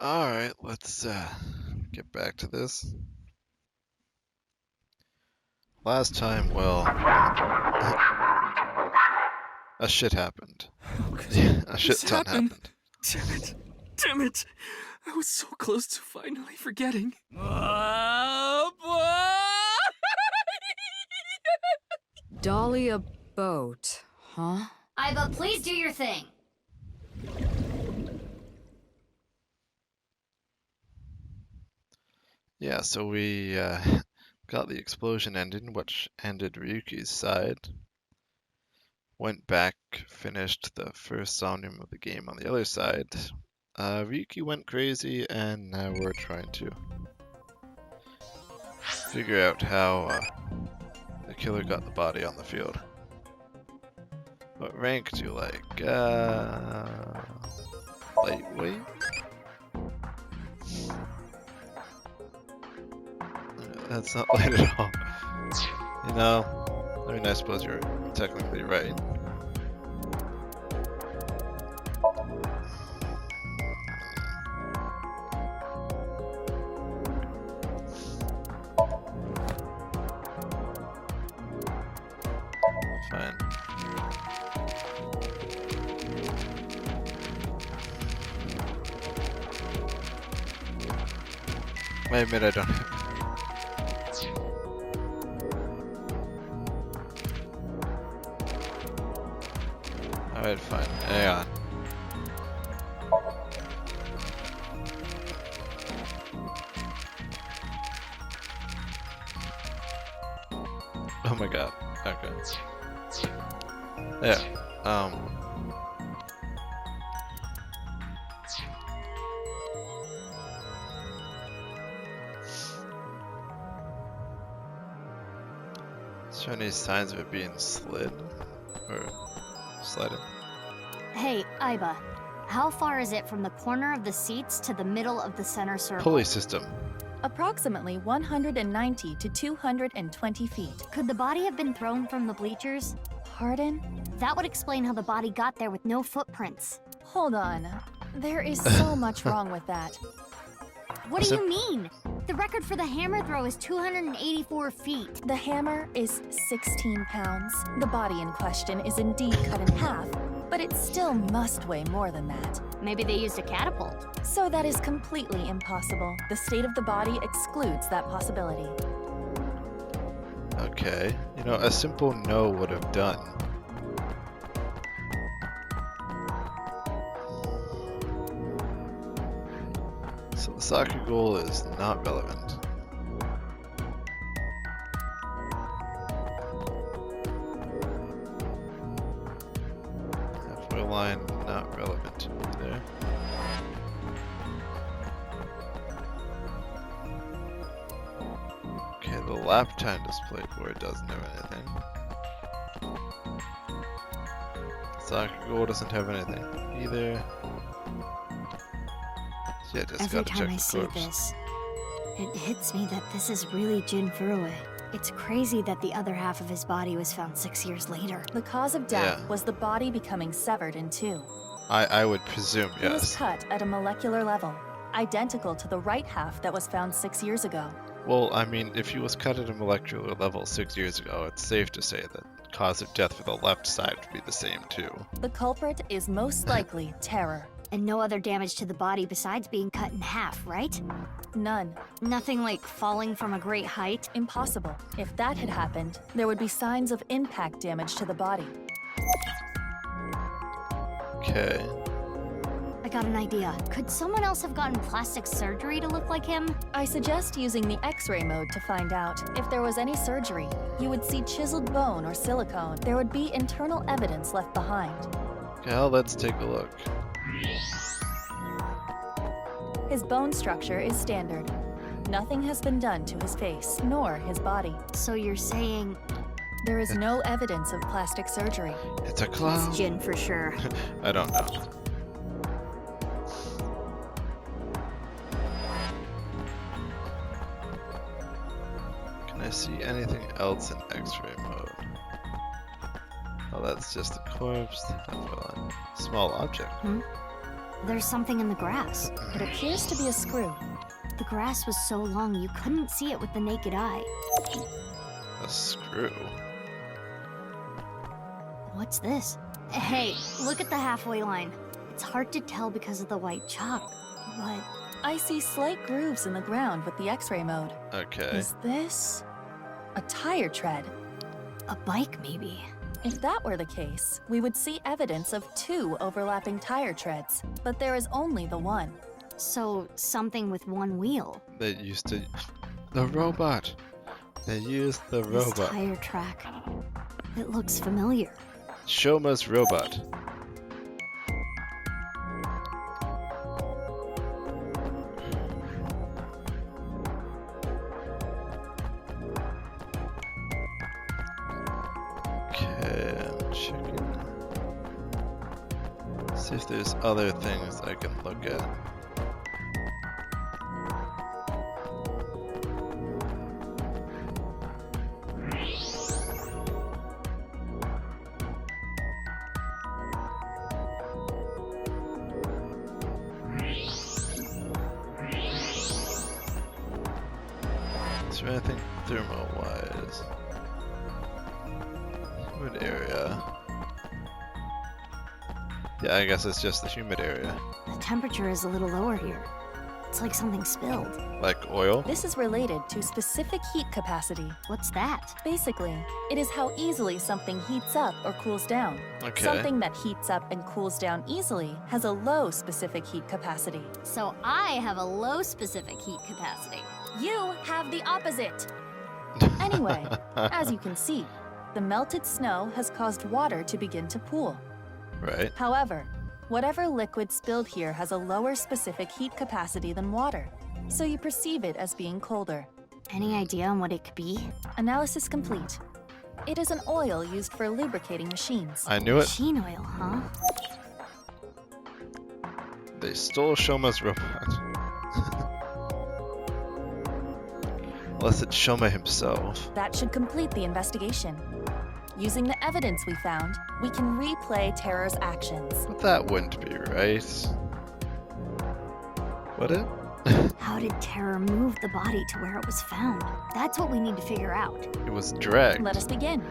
Alright, let's get back to this. Last time, well, a shit happened. Yeah, a shit ton happened. Damn it. Damn it. I was so close to finally forgetting. Dolly a boat, huh? Iva, please do your thing. Yeah, so we got the explosion ending, which ended Ryuki's side. Went back, finished the first SOMNIUM of the game on the other side. Ryuki went crazy, and now we're trying to figure out how the killer got the body on the field. What rank do you like? Lightweight? That's not light at all. You know, I mean, I suppose you're technically right. Fine. I admit I don't have. Alright, fine. Hang on. Oh my god. Okay. Yeah. Is there any signs of it being slid? Or sliding? Hey, Iva, how far is it from the corner of the seats to the middle of the center circle? Pulley system. Approximately 190 to 220 feet. Could the body have been thrown from the bleachers? Pardon? That would explain how the body got there with no footprints. Hold on. There is so much wrong with that. What do you mean? The record for the hammer throw is 284 feet. The hammer is 16 pounds. The body in question is indeed cut in half, but it still must weigh more than that. Maybe they used a catapult. So that is completely impossible. The state of the body excludes that possibility. Okay. You know, a simple no would have done. So the soccer goal is not relevant. Halfway line, not relevant to me there. Okay, the lap time display board doesn't have anything. Soccer goal doesn't have anything either. So yeah, just Every gotta check time I the see corpse. this, it hits me that this is really Jinfurue. It's crazy that the other half of his body was found 6 years later. The cause of death Yeah. was the body becoming severed in two. I would presume, He was yes. cut at a molecular level, identical to the right half that was found 6 years ago. Well, I mean, if he was cut at a molecular level 6 years ago, it's safe to say that cause of death for the left side would be the same too. The culprit is most likely terror. And no other damage to the body besides being cut in half, right? None. Nothing like falling from a great height. Impossible. If that had happened, there would be signs of impact damage to the body. Okay. I got an idea. Could someone else have gotten plastic surgery to look like him? I suggest using the X-ray mode to find out. If there was any surgery, you would see chiseled bone or silicone. There would be internal evidence left behind. Okay, well, let's take a look. His bone structure is standard. Nothing has been done to his face, nor his body. So you're saying There is no evidence of plastic surgery. It's a clown. it's Jin for sure. I don't know. Can I see anything else in X-ray mode? Oh, that's just a corpse. Small object. There's something in the grass. It appears to be a screw. The grass was so long you couldn't see it with the naked eye. A screw. What's this? Hey, look at the halfway line. It's hard to tell because of the white chalk, but I see slight grooves in the ground with the X-ray mode. Okay. Is this a tire tread? a bike maybe. If that were the case, we would see evidence of 2 overlapping tire treads, but there is only the one. So, something with one wheel. They used to... The robot! They used the This robot. tire track. It looks familiar. Shoma's robot. Okay, I'm checking. See if there's other things I can look at. Is there anything thermal-wise? Humid area. Yeah, I guess it's just the humid area. The temperature is a little lower here. It's like something spilled. Like oil? This is related to specific heat capacity. What's that? Basically, it is how easily something heats up or cools down. Okay. Something that heats up and cools down easily has a low specific heat capacity. So I have a low specific heat capacity. You have the opposite. Anyway, as you can see, the melted snow has caused water to begin to pool. Right. However, whatever liquid spilled here has a lower specific heat capacity than water, so you perceive it as being colder. Any idea on what it could be? Analysis complete. It is an oil used for lubricating machines. I knew it. Machine oil, huh? They stole Shoma's robot. Unless it's Shoma himself. That should complete the investigation. Using the evidence we found, we can replay Terror's actions. But that wouldn't be right. Would it? How did Terror move the body to where it was found? That's what we need to figure out. It was dragged. Let us begin.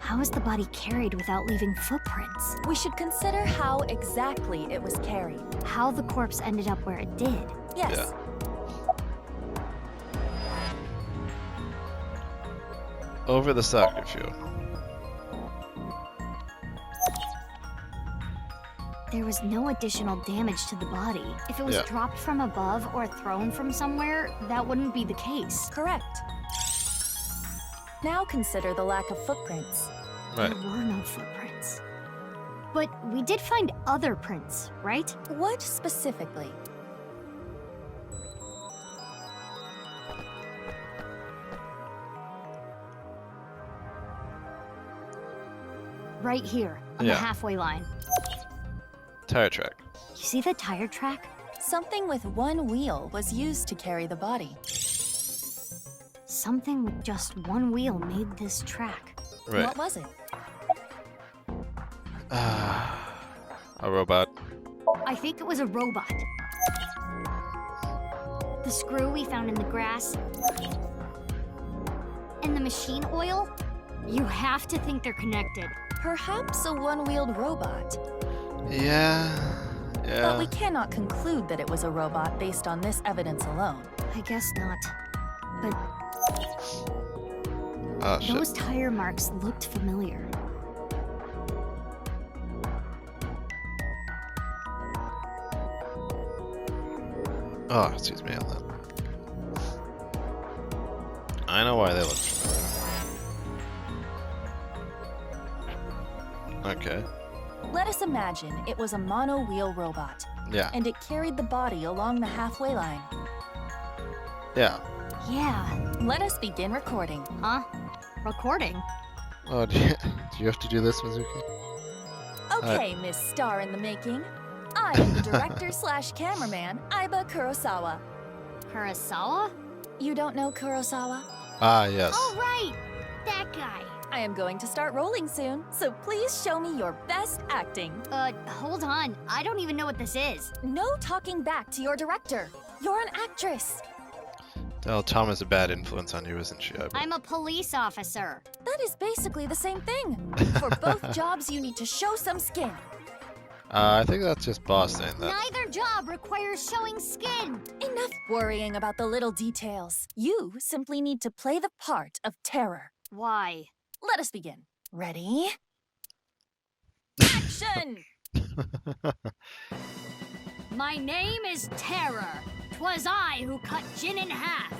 How is the body carried without leaving footprints? We should consider how exactly it was carried. How the corpse ended up where it did. Yes. Yeah. Over the soccer field. There was no additional damage to the body. If it was Yeah. dropped from above or thrown from somewhere, that wouldn't be the case. Correct. Now consider the lack of footprints. Right. There were no footprints. But we did find other prints, right? What specifically? Right here, on Yeah. the halfway line. Tire track. You see the tire track? Something with one wheel was used to carry the body. Something with just one wheel made this track. Right. What was it? A robot. I think it was a robot. The screw we found in the grass. And the machine oil? You have to think they're connected. Perhaps a one-wheeled robot. Yeah. But we Yeah. cannot conclude that it was a robot based on this evidence alone. I guess not. But Oh shit. those tire marks looked familiar. Oh, excuse me on that. I know why they look familiar. Okay. Let us imagine it was a mono-wheel robot, Yeah. and it carried the body along the halfway line. Yeah. Yeah. Let us begin recording. Huh? Recording? Oh, do you have to do this, Mizuki? Okay, Miss Star in the Making. I am the director/cameraman, Aiba Kurosawa. Kurosawa? You don't know Kurosawa? Ah, yes. Oh, right! that guy. I am going to start rolling soon, so please show me your best acting. Hold on. I don't even know what this is. No talking back to your director. You're an actress. Well, Tom is a bad influence on you, isn't she? I bet. I'm a police officer. That is basically the same thing. For both jobs, you need to show some skin. I think that's just boss saying that. Neither job requires showing skin. Enough worrying about the little details. You simply need to play the part of terror. Why? Let us begin. Ready? Action! My name is Terror. 'Twas I who cut Jin in half.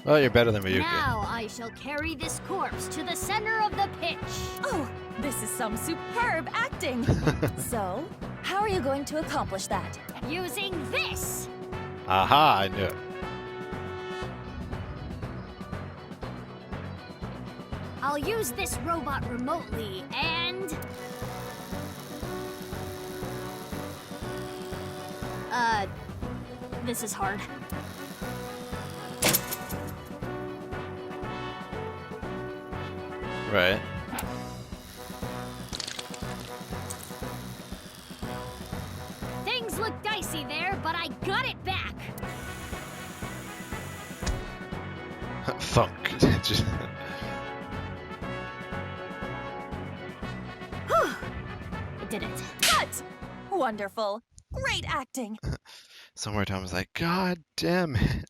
Well, you're better than Miyuki. Now I shall carry this corpse to the center of the pitch. Oh, this is some superb acting. So, how are you going to accomplish that? Using this. Aha, I knew it. I'll use this robot remotely and... This is hard. Right. Things look dicey there, but I got it back. Thunk. Just- I did it. Cut! Wonderful. Great acting. Somewhere Tom's like, God damn it.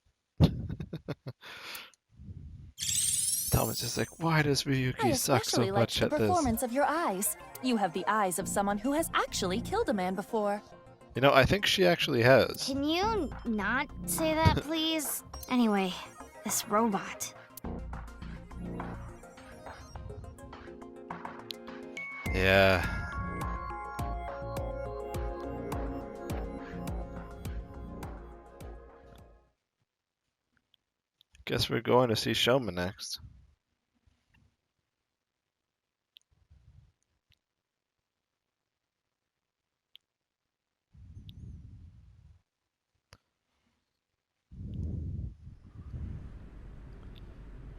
Tom is just like, why does I Miyuki suck so especially liked much the at this? performance of your eyes. You have the eyes of someone who has actually killed a man before. You know, I think she actually has. Can you not say that, please? Anyway, this robot. Yeah. Guess we're going to see Shoma next.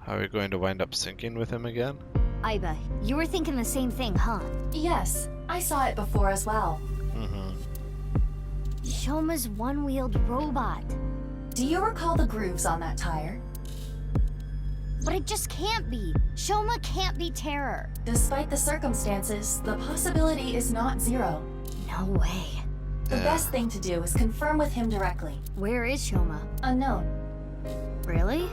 Are we going to wind up syncing with him again? Aiba, you were thinking the same thing, huh? Yes, I saw it before as well. Mm-hmm. Shoma's one-wheeled robot. Do you recall the grooves on that tire? But it just can't be. Shoma can't be Terror. Despite the circumstances, the possibility is not zero. No way. The best thing to do is confirm with him directly. Where is Shoma? Unknown. Really?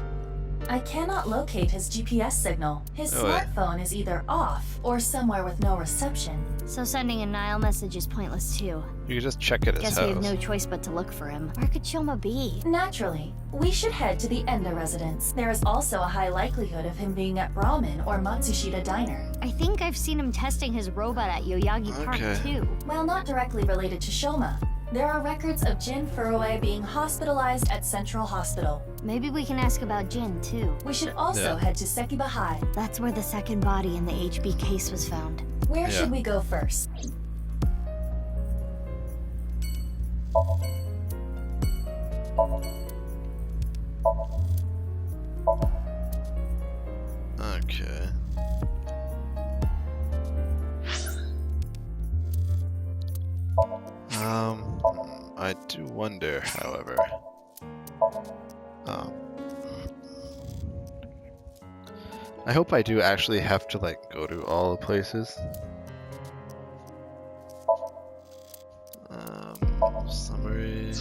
I cannot locate his GPS signal. His Oh, wait. smartphone is either off or somewhere with no reception. So sending a Nile message is pointless too. You can just check at his Guess house. we have no choice but to look for him. Where could Shoma be? Naturally, we should head to the Enda residence. There is also a high likelihood of him being at Brahmin or Matsushita Diner. I think I've seen him testing his robot at Yoyagi Park Okay. too. While not directly related to Shoma, there are records of Jin Furue being hospitalized at Central Hospital. Maybe we can ask about Jin too. We should also Yeah. head to Sekiba High. That's where the second body in the HB case was found. Where Yeah. should we go first? Okay. I do wonder, however. I hope I do actually have to like go to all the places. Summary.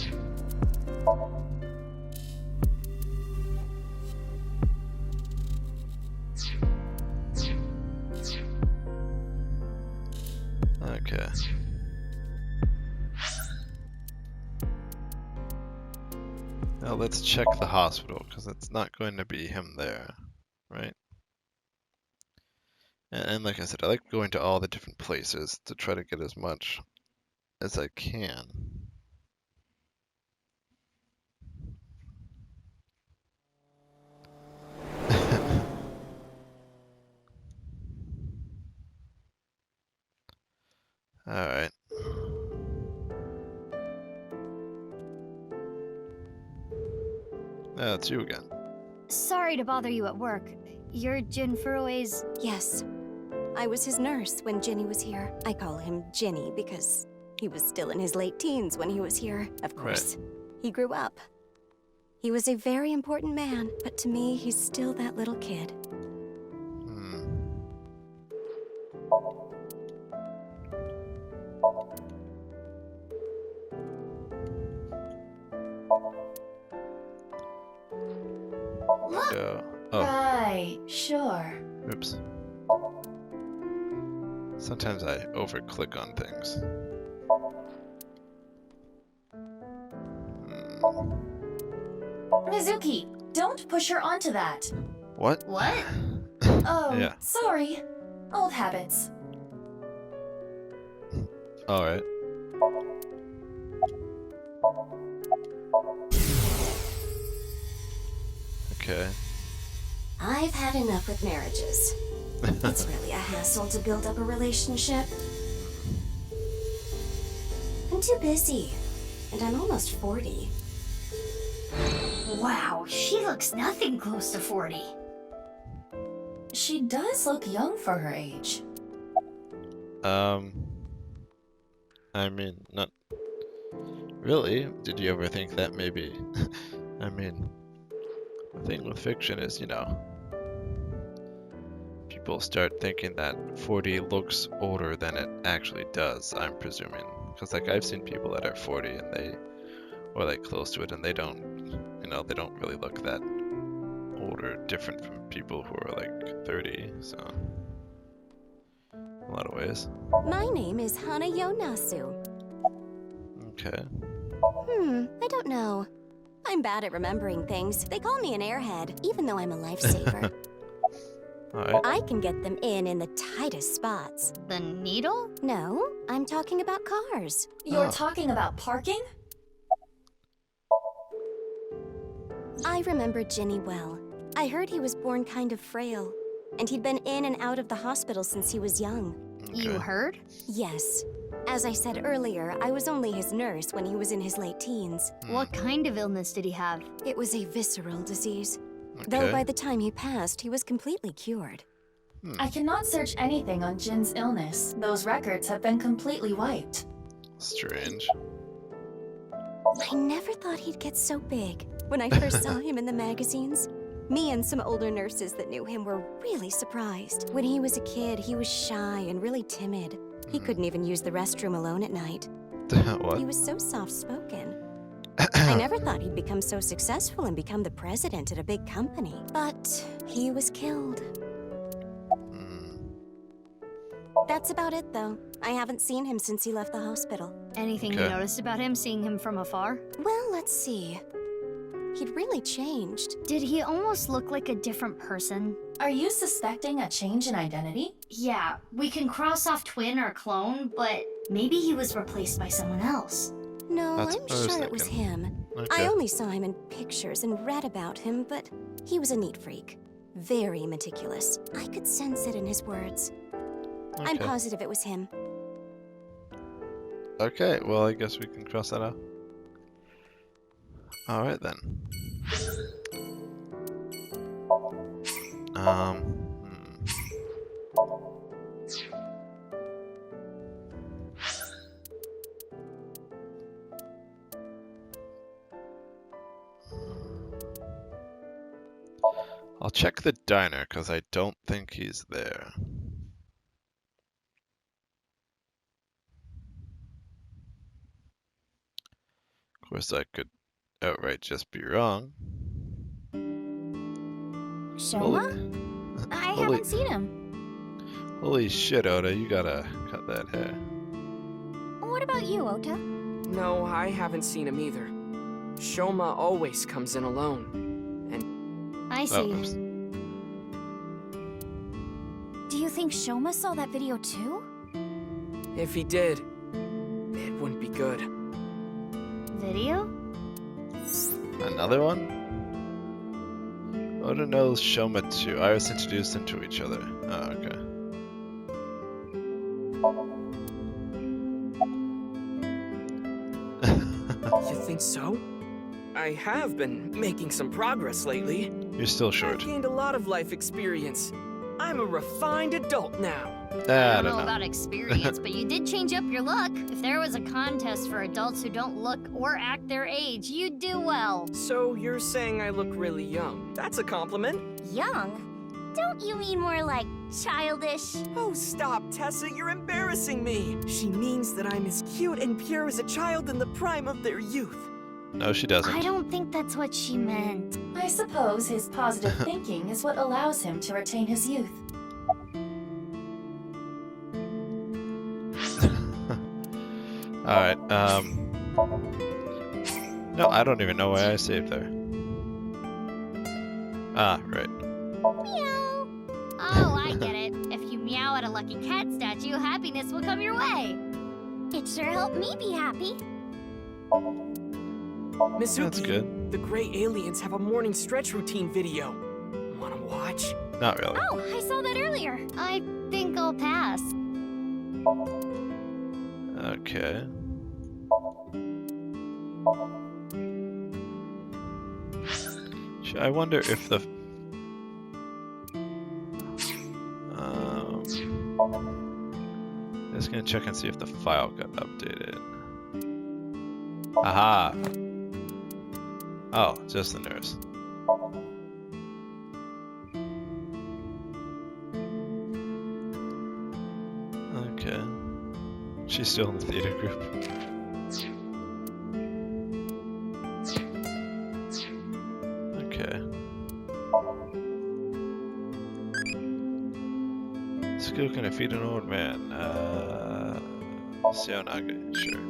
Okay. Now let's check the hospital, because it's not going to be him there, right? And like I said, I like going to all the different places to try to get as much as I can. Alright. Yeah, it's you again. sorry to bother you at work. You're Jin Furue's... Yes. I was his nurse when Ginny was here. I call him Ginny because he was still in his late teens when he was here. Of course, he grew up. He was a very important man, but to me, he's still that little kid. Right, sure. Oops. Sometimes I over-click on things. Mizuki, don't push her onto that. What? What? Oh, Yeah. sorry. Old habits. Alright. Okay. I've had enough with marriages. It's really a hassle to build up a relationship. I'm too busy, and I'm almost 40. Wow, she looks nothing close to 40. She does look young for her age. I mean, not really. Did you ever think that maybe? I mean, the thing with fiction is, you know, people start thinking that 40 looks older than it actually does, I'm presuming. Because, like, I've seen people that are 40 and they, or like close to it, and they don't, you know, they don't really look that old or different from people who are like 30, so. In a lot of ways. My name is Hana Yonasu. Okay. I don't know. I'm bad at remembering things. They call me an airhead, even though I'm a lifesaver. Alright. I can get them in the tightest spots. The needle? No, I'm talking about cars. You're Oh. talking about parking? I remember Ginny well. I heard he was born kind of frail, and he'd been in and out of the hospital since he was young. You Okay. heard? Yes. As I said earlier, I was only his nurse when he was in his late teens. What kind of illness did he have? It was a visceral disease. Though Okay. by the time he passed, he was completely cured. I cannot search anything on Jin's illness. Those records have been completely wiped. Strange. I never thought he'd get so big. When I first saw him in the magazines, me and some older nurses that knew him were really surprised. When he was a kid, he was shy and really timid. He couldn't even use the restroom alone at night. What? He was so soft-spoken. I never thought he'd become so successful and become the president at a big company. But he was killed. That's about it, though. I haven't seen him since he left the hospital. Anything you Okay. noticed about him, seeing him from afar? Well, let's see. He'd really changed. Did he almost look like a different person? Are you suspecting a change in identity? Yeah, we can cross off twin or clone, but maybe he was replaced by someone else. No, That's I'm what I was sure it was thinking. him. Okay. I only saw him in pictures and read about him, but he was a neat freak. Very meticulous. I could sense it in his words. I'm Okay. positive it was him. Okay, well, I guess we can cross that out. Alright then. Hmm. I'll check the diner, because I don't think he's there. Of course, I could outright just be wrong. Shoma? I Holy- haven't seen him. Holy shit, Oda, you gotta cut that hair. What about you, Ota? No, I haven't seen him either. Shoma always comes in alone. I Oh, see. I'm s- Do you think Shoma saw that video too? If he did, it wouldn't be good. Video? Another one? Oda knows Shoma too. Iris introduced them to each other. Oh, okay. You think so? I have been making some progress lately. You're still I've short. gained a lot of life experience. I'm a refined adult now. I I don't don't know know. about experience, but you did change up your look. If there was a contest for adults who don't look or act their age, you'd do well. So you're saying I look really young. That's a compliment. Young? Don't you mean more like childish? Oh, stop, Tessa, you're embarrassing me. She means that I'm as cute and pure as a child in the prime of their youth. No, she doesn't. I don't think that's what she meant. I suppose his positive thinking is what allows him to retain his youth. Alright, no, I don't even know why I saved there. Ah, right. Meow. Oh, I get it. If you meow at a lucky cat statue, happiness will come your way. It sure helped me be happy. Mizuki, That's good. the gray aliens have a morning stretch routine video. Wanna watch? Not really. Oh, I saw that earlier. I think I'll pass. Okay. I wonder if the... just gonna check and see if the file got updated. Aha! Oh, just the nurse. Okay. She's still in the theater group. Okay. Who can defeat an old man? Sionaga, sure.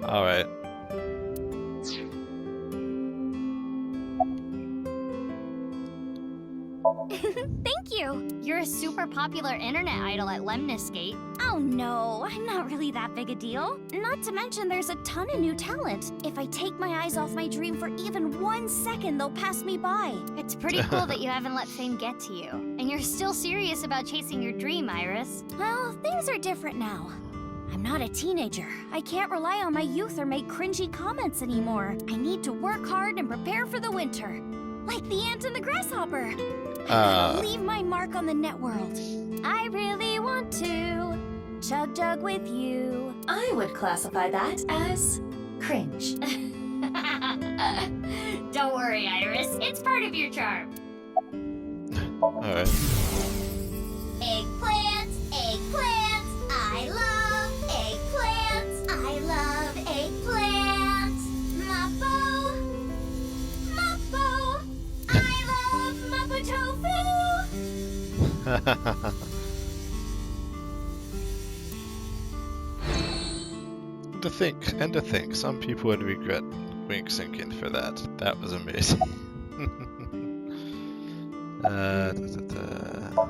Alright. Thank you. You're a super popular internet idol at Lemniscate. Oh no, I'm not really that big a deal. Not to mention there's a ton of new talent. If I take my eyes off my dream for even 1 second, they'll pass me by. It's pretty cool that you haven't let fame get to you. And you're still serious about chasing your dream, Iris. Well, things are different now. I'm not a teenager. I can't rely on my youth or make cringy comments anymore. I need to work hard and prepare for the winter. Like the ant and the grasshopper. I gotta leave my mark on the net world. I really want to chug jug with you. I would classify that as cringe. Don't worry, Iris. It's part of your charm. Alright. Eggplants, eggplants. I love eggplants. I love eggplants. Moppo, Moppo. I love Moppo tofu. To think, some people would regret wink syncing for that. That was amazing.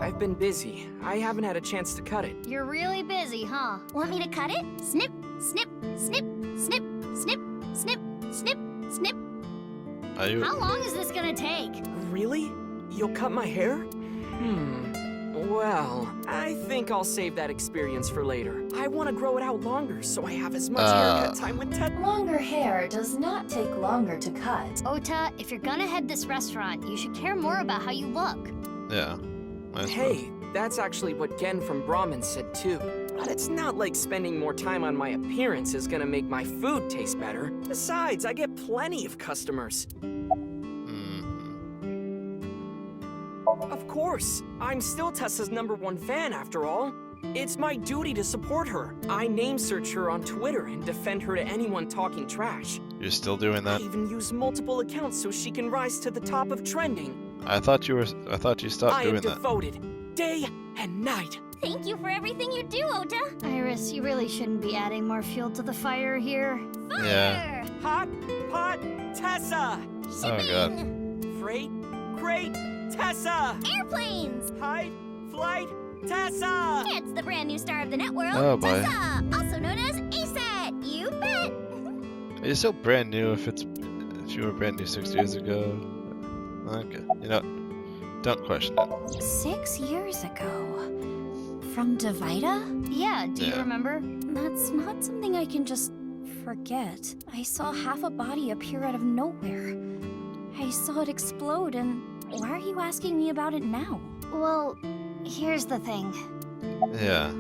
I've been busy. I haven't had a chance to cut it. You're really busy, huh? Want me to cut it? Snip, snip, snip, snip, snip, snip, snip, snip. Are you? How long is this gonna take? Really? You'll cut my hair? Well, I think I'll save that experience for later. I want to grow it out longer so I have as much haircut time with Ted. Longer hair does not take longer to cut. Ota, if you're gonna head this restaurant, you should care more about how you look. Yeah. Hey, that's actually what Gen from Brahmin said too. But it's not like spending more time on my appearance is gonna make my food taste better. Besides, I get plenty of customers. Of course, I'm still Tessa's #1 fan after all. It's my duty to support her. I name search her on Twitter and defend her to anyone talking trash. You're still doing that? I even use multiple accounts so she can rise to the top of trending. I thought you stopped I doing am that. devoted, day and night. Thank you for everything you do, Ota. Iris, you really shouldn't be adding more fuel to the fire here. Yeah. Hot pot Tessa! Oh god. Freight crate Tessa! Airplanes! High flight Tessa! It's the brand new star of the net world, Oh, boy. Tessa, also known as ASAT. You bet. Are you still brand new if you were brand new 6 years ago? Okay. You know, don't question it. 6 years ago. From Divida? Yeah, do you Yeah. remember? That's not something I can just forget. I saw half a body appear out of nowhere. I saw it explode, and why are you asking me about it now? Well, here's the thing. Yeah.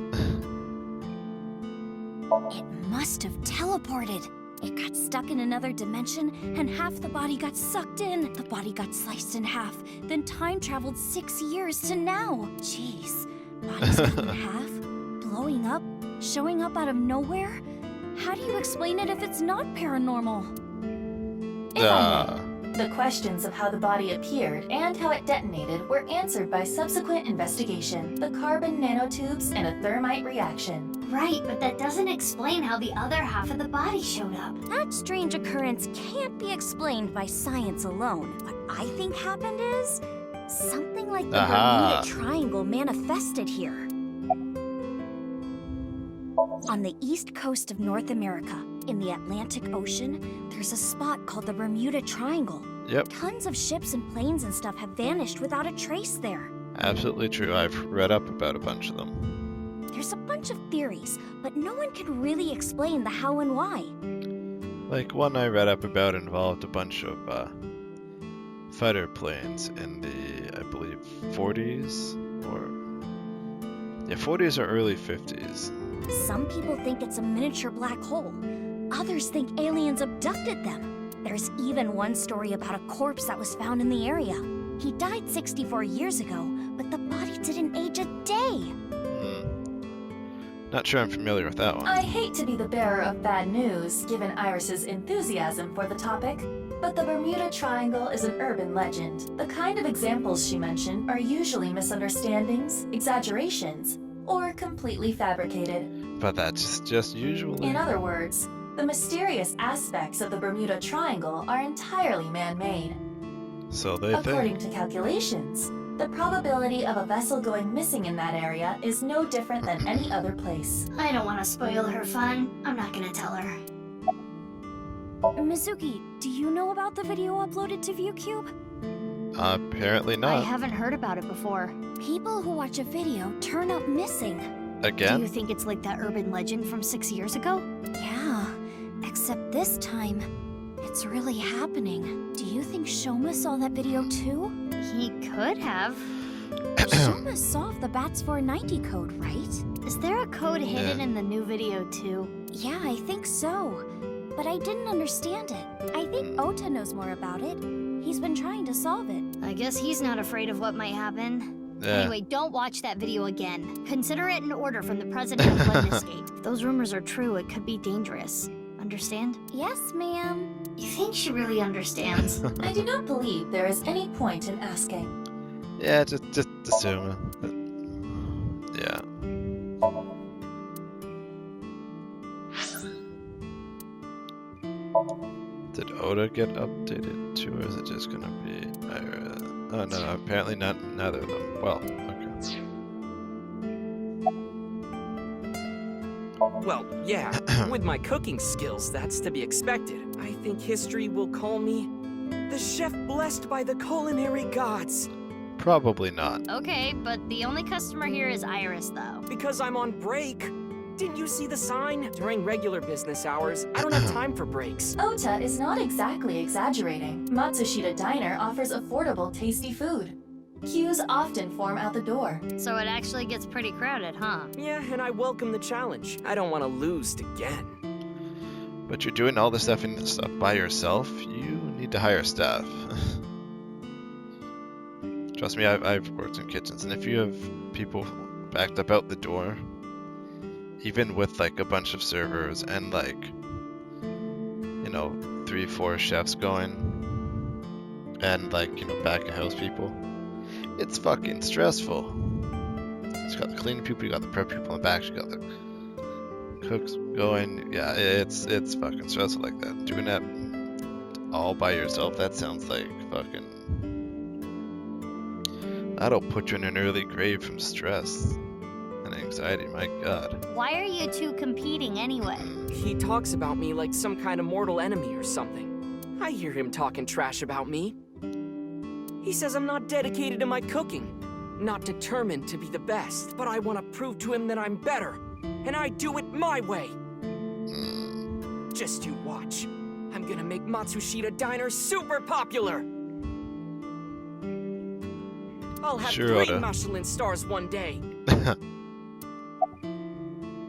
It must have teleported. It got stuck in another dimension, and half the body got sucked in. The body got sliced in half, then time traveled 6 years to now. Jeez, bodies cut in half, blowing up, showing up out of nowhere? How do you explain it if it's not paranormal? If I may, the questions of how the body appeared and how it detonated were answered by subsequent investigation, the carbon nanotubes, and a thermite reaction. Right, but that doesn't explain how the other half of the body showed up. That strange occurrence can't be explained by science alone. What I think happened is something like the Aha. Bermuda Triangle manifested here. On the east coast of North America, in the Atlantic Ocean, there's a spot called the Bermuda Triangle. Yep. Tons of ships and planes and stuff have vanished without a trace there. Absolutely true. I've read up about a bunch of them. There's a bunch of theories, but no one can really explain the how and why. Like one I read up about involved a bunch of fighter planes in the, I believe, 40s or 40s or early 50s. Some people think it's a miniature black hole. Others think aliens abducted them. There's even one story about a corpse that was found in the area. He died 64 years ago, but the body didn't age a day. Not sure I'm familiar with that one. I hate to be the bearer of bad news, given Iris's enthusiasm for the topic, but the Bermuda Triangle is an urban legend. The kind of examples she mentioned are usually misunderstandings, exaggerations, or completely fabricated. But that's just usually. In other words, the mysterious aspects of the Bermuda Triangle are entirely man-made. So they According think. to calculations, the probability of a vessel going missing in that area is no different than any other place. I don't want to spoil her fun. I'm not gonna tell her. Mizuki, do you know about the video uploaded to ViewCube? Apparently I not. haven't heard about it before. People who watch a video turn up missing. Do you Again? think it's like that urban legend from 6 years ago? Yeah, except this time, it's really happening. Do you think Shoma saw that video too? He could have. Shoma solved the BATS 490 code, right? Is there a code hidden Yeah. in the new video too? Yeah, I think so. But I didn't understand it. I think Ota knows more about it. He's been trying to solve it. I guess he's not afraid of what might happen. Yeah. Anyway, don't watch that video again. Consider it an order from the president of Lemniscate. If those rumors are true, it could be dangerous. Understand? Yes, ma'am. You think she really understands? I do not believe there is any point in asking. Yeah, just assume it. Yeah. Did Oda get updated too, or is it just gonna be Ira? Oh no, apparently neither of them. Well, okay. Well, yeah, with my cooking skills, that's to be expected. I think history will call me the chef blessed by the culinary gods. Probably not. Okay, but the only customer here is Iris, though. Because I'm on break. Didn't you see the sign? During regular business hours, I don't have time for breaks. Ota is not exactly exaggerating. Matsushita Diner offers affordable, tasty food. Queues often form out the door. So it actually gets pretty crowded, huh? Yeah, and I welcome the challenge. I don't want to lose again. But you're doing all this stuff by yourself. You need to hire staff. Trust me, I've worked in kitchens, and if you have people backed up out the door, even with like a bunch of servers and like, you know, 3-4 chefs going, and like, you know, back of house people, it's fucking stressful. You got the cleaning people, you got the prep people in the back, you got the cooks going. Yeah, it's fucking stressful like that. Doing that all by yourself, that sounds like fucking. That'll put you in an early grave from stress and anxiety, my god. Why are you two competing anyway? He talks about me like some kind of mortal enemy or something. I hear him talking trash about me. He says I'm not dedicated to my cooking, not determined to be the best, but I want to prove to him that I'm better, and I do it my way. Just you watch. I'm gonna make Matsushita Diner super popular! I'll have Sure, 3 Oda. Michelin stars one day.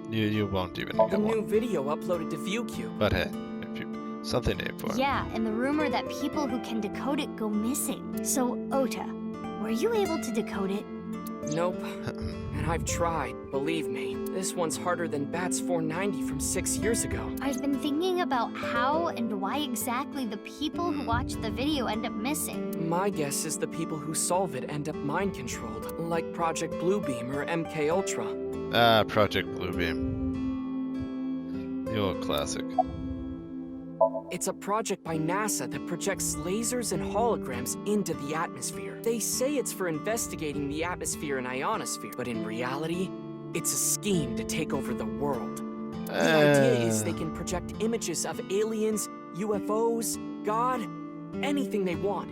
You won't even The get new one. video uploaded to ViewCube. But hey, if you something to aim for. Yeah, and the rumor that people who can decode it go missing. So, Ota, were you able to decode it? Nope. And I've tried, believe me. This one's harder than Bats 490 from 6 years ago. I've been thinking about how and why exactly the people who watch the video end up missing. My guess is the people who solve it end up mind-controlled, like Project Bluebeam or MK Ultra. Ah, Project Bluebeam. The old classic. It's a project by NASA that projects lasers and holograms into the atmosphere. They say it's for investigating the atmosphere and ionosphere, but in reality, it's a scheme to take over the world. The idea is they can project images of aliens, UFOs, God, anything they want.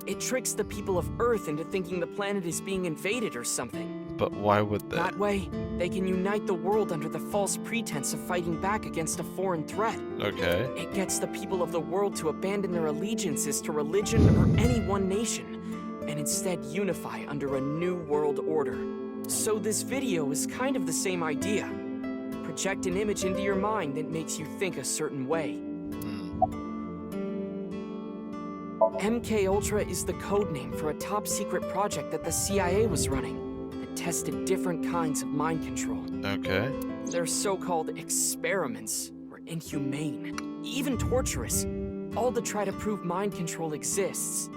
It tricks the people of Earth into thinking the planet is being invaded or something. But why would they? That way, they can unite the world under the false pretense of fighting back against a foreign threat. Okay. It gets the people of the world to abandon their allegiances to religion or any one nation, and instead unify under a new world order. So this video is kind of the same idea. Project an image into your mind that makes you think a certain way. MK Ultra is the code name for a top secret project that the CIA was running that tested different kinds of mind control. Okay. Their so-called experiments were inhumane, even torturous, all to try to prove mind control exists.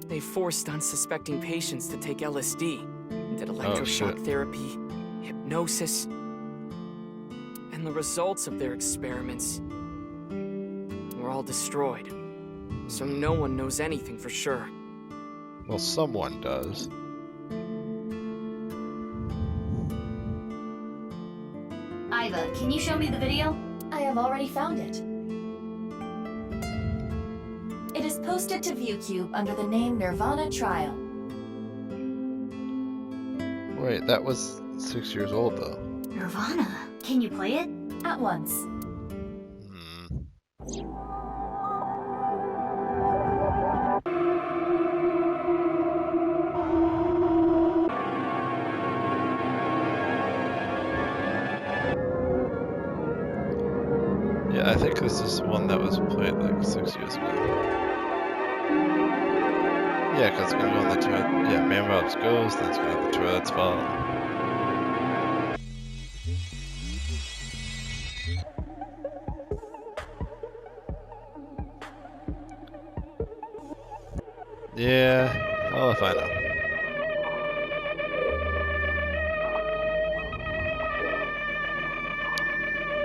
They forced unsuspecting patients to take LSD, did electroshock therapy, hypnosis, and the results of their experiments were all destroyed. So no one knows anything for sure. Well, someone does. Iva, can you show me the video? I have already found it. It is posted to ViewCube under the name nirvanA Trial. Wait, that was 6 years old though. nirvanA, can you play it? At once. Yeah, I think this is one that was played like 6 years ago. Yeah, because it's gonna go on the toilet. Yeah, Man Rob's Ghost, then it's gonna have the toilet's fall. Yeah, hell if I know.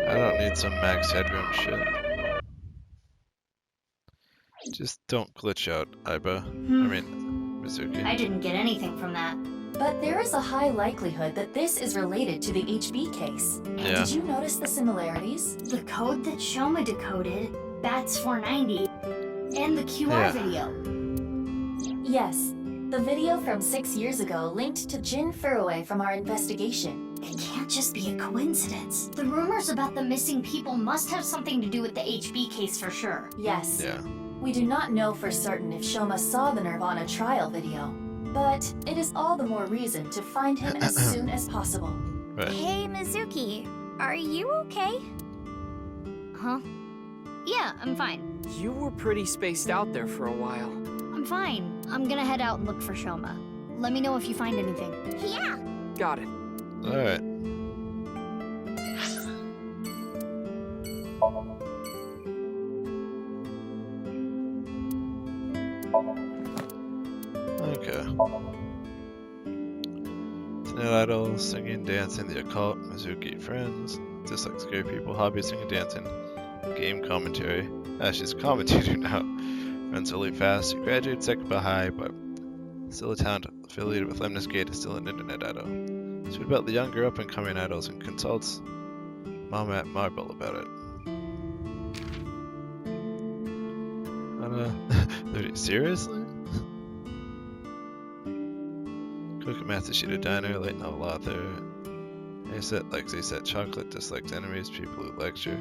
I don't need some max headroom shit. Just don't glitch out, Iba. I mean, Mizuki. I didn't get anything from that. But there is a high likelihood that this is related to the HB case. Yeah. Did you notice the similarities? The code that Shoma decoded, Bats 490, and the QR Yeah. video. Yes. The video from 6 years ago linked to Jin Furue from our investigation. It can't just be a coincidence. The rumors about the missing people must have something to do with the HB case for sure. Yes. Yeah. We do not know for certain if Shoma saw the nirvanA trial video, but it is all the more reason to find him as soon as possible. Right. Hey, Mizuki, are you okay? Huh? Yeah, I'm fine. You were pretty spaced out there for a while. I'm fine. I'm gonna head out and look for Shoma. Let me know if you find anything. Yeah. Got it. Alright. Okay. Tonight idol, singing, dancing, the occult, Mizuki friends, dislike scary people, hobby, singing, dancing, game commentary. She's a commentator now. Runs really fast, graduated second by high, but still a talent affiliated with Lemnis Gate is still an internet idol. Tweet about the younger up and coming idols and consults Mom at Marble about it. Seriously? Cook at Matsushita Diner, late novel author. Aset likes Aset chocolate, dislikes enemies, people who lecture.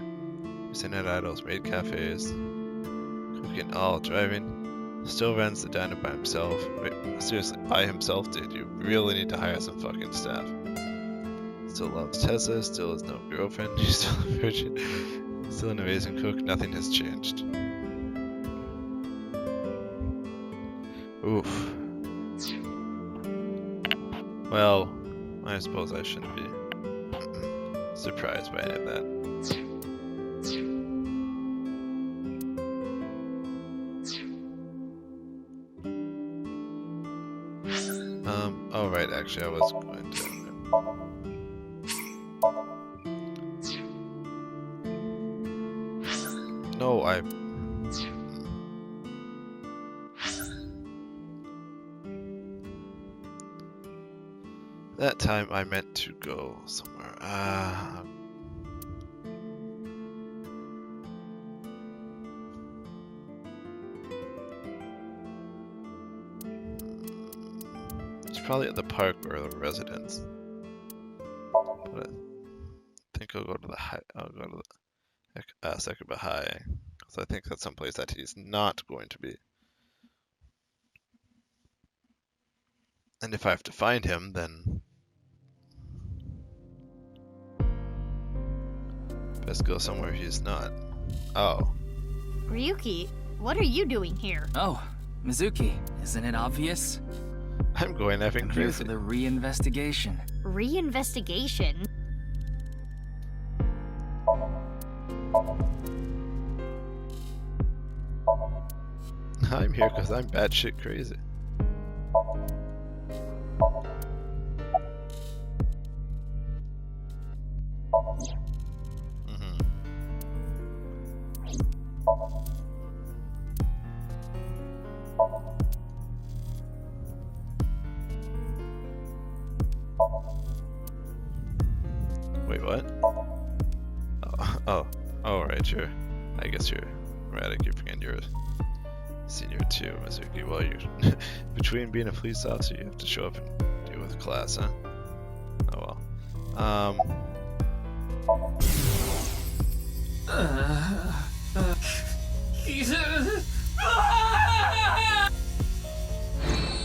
Internet idols, maid cafes, cooking, driving. Still runs the diner by himself. Wait, seriously, by himself, dude? You really need to hire some fucking staff. Still loves Tessa, still has no girlfriend, she's still a virgin. Still an amazing cook, nothing has changed. Oof. Well, I suppose I shouldn't be surprised by any of that. Oh right, actually I was going to... No, that time I meant to go somewhere. It's probably at the park or the residence. But I think I'll go to the high. I'll go to the Sakuba High, because I think that's someplace that he's not going to be. And if I have to find him, then best go somewhere he's not. Oh. Ryuki, what are you doing here? Oh, Mizuki, isn't it obvious? I'm going effing I'm here crazy. for the reinvestigation. Reinvestigation? I'm here because I'm batshit crazy. Wait, what? Oh, right, sure. I guess you're erratic. You forget you're a senior too, Mizuki. Well, you're between being a police officer, you have to show up and deal with class, huh? Oh well.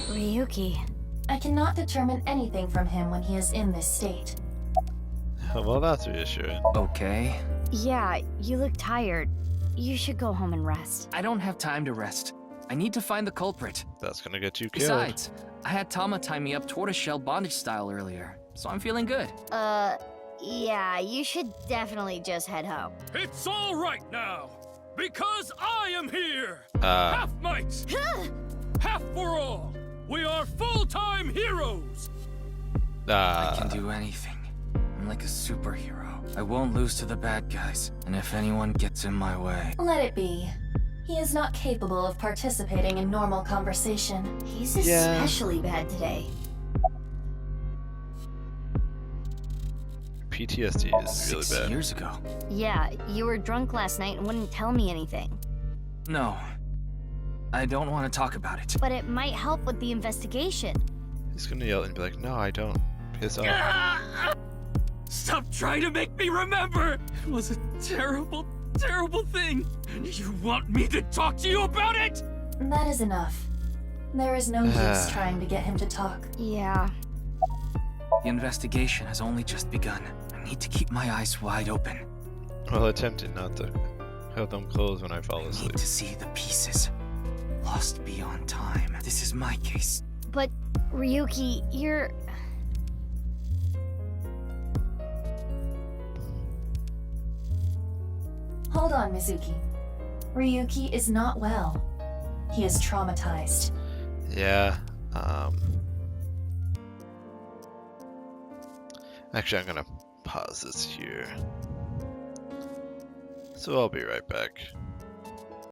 Ryuki. I cannot determine anything from him when he is in this state. Well, that's reassuring. Okay. Yeah, you look tired. You should go home and rest. I don't have time to rest. I need to find the culprit. That's gonna get you killed. Besides, I had Tama tie me up tortoiseshell bondage style earlier, so I'm feeling good. Yeah, you should definitely just head home. It's all right now, because I am here. Ah. Half might, half for all. We are full-time heroes. I can do anything. I'm like a superhero. I won't lose to the bad guys, and if anyone gets in my way... Let it be. He is not capable of participating in normal conversation. He's especially bad today. PTSD is really 6 bad. years ago. Yeah, you were drunk last night and wouldn't tell me anything. No. I don't want to talk about it. But it might help with the investigation. He's gonna yell and be like, no, I don't. Piss off. Stop trying to make me remember. It was a terrible, terrible thing. And you want me to talk to you about it? That is enough. There is no use trying to get him to talk. Yeah. The investigation has only just begun. I need to keep my eyes wide open. Well, attempting not to have them closed when I fall I need asleep. to see the pieces. Lost beyond time. This is my case. But, Ryuki, you're... Hold on, Mizuki. Ryuki is not well. He is traumatized. Yeah. Actually, I'm gonna pause this here. So I'll be right back.